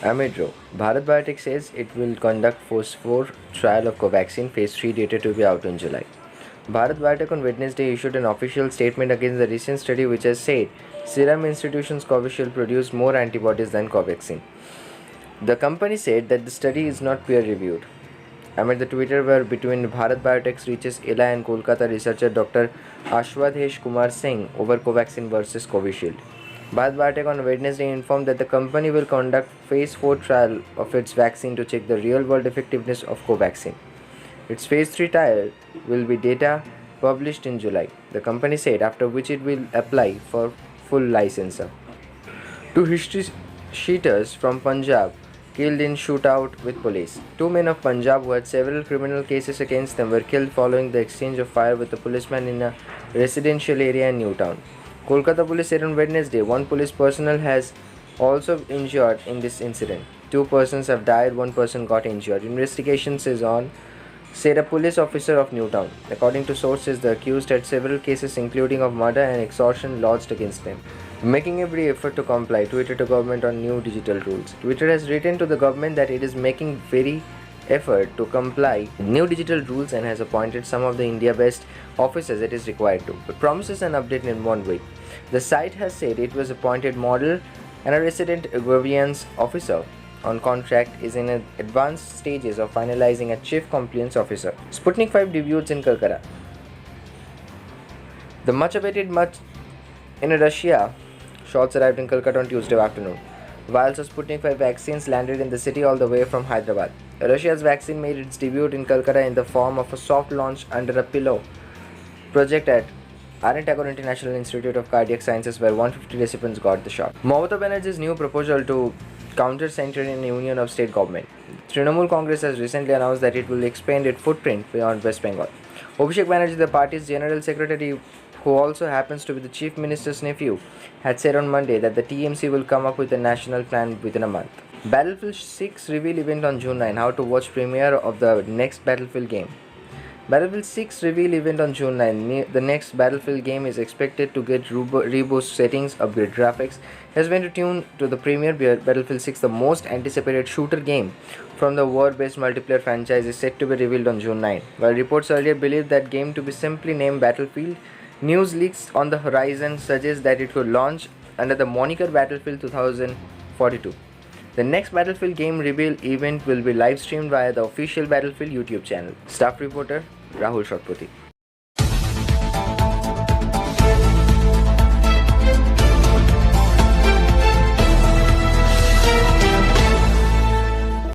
Amidro. Bharat Biotech says it will conduct phase 4 trial of Covaxin. Phase 3 data to be out in July. Bharat Biotech on Wednesday issued an official statement against the recent study which has said Serum Institute's Covishield produced more antibodies than Covaxin. The company said that the study is not peer-reviewed. Amid the Twitter war between Bharat Biotech's reaches Eli and Kolkata researcher Dr. Ashwadhesh Kumar Singh over Covaxin versus Covishield. Bharat Biotech on Wednesday informed that the company will conduct phase 4 trial of its vaccine to check the real-world effectiveness of Covaxin. Its phase 3 trial will be data published in July, the company said, after which it will apply for full licensure. Two history sheeters from Punjab killed in shootout with police. Two men of Punjab who had several criminal cases against them were killed following the exchange of fire with a policeman in a residential area in Newtown. Kolkata police said on Wednesday one police personnel has also injured in this incident. Two persons have died, one person got injured. Investigations is on, said a police officer of Newtown. According to sources, the accused had several cases including of murder and extortion lodged against them. Making every effort to comply, Twitter to government on new digital rules. Twitter has written to the government that it is making very effort to comply with new digital rules and has appointed some of the India-based officers it is required to, but promises an update in 1 week. The site has said it was appointed model and a resident grievance officer on contract is in advanced stages of finalizing a chief compliance officer. Sputnik 5 debuts in Kolkata. The much-awaited in Russia shots arrived in Kolkata on Tuesday afternoon. Vials of Sputnik 5 vaccines landed in the city all the way from Hyderabad. Russia's vaccine made its debut in Kolkata in the form of a soft launch under a pillow project at R.N. Tagore International Institute of Cardiac Sciences, where 150 recipients got the shot. Mamata Banerjee's new proposal to counter Central Union of State Government. Trinamool Congress has recently announced that it will expand its footprint beyond West Bengal. Abhishek Banerjee, the party's general secretary, who also happens to be the chief minister's nephew, had said on Monday that the TMC will come up with a national plan within a month. Battlefield 6 reveal event on June 9. How to watch premiere of the next Battlefield game. Battlefield 6 reveal event on June 9. The next Battlefield game is expected to get reboot settings, upgrade graphics, has been tuned to the premiere. Battlefield 6, the most anticipated shooter game from the war-based multiplayer franchise, is set to be revealed on June 9. While reports earlier believed that game to be simply named Battlefield, news leaks on the horizon suggest that it could launch under the moniker Battlefield 2042. The next Battlefield game reveal event will be live streamed via the official Battlefield YouTube channel. Staff reporter Rahul Shatpati.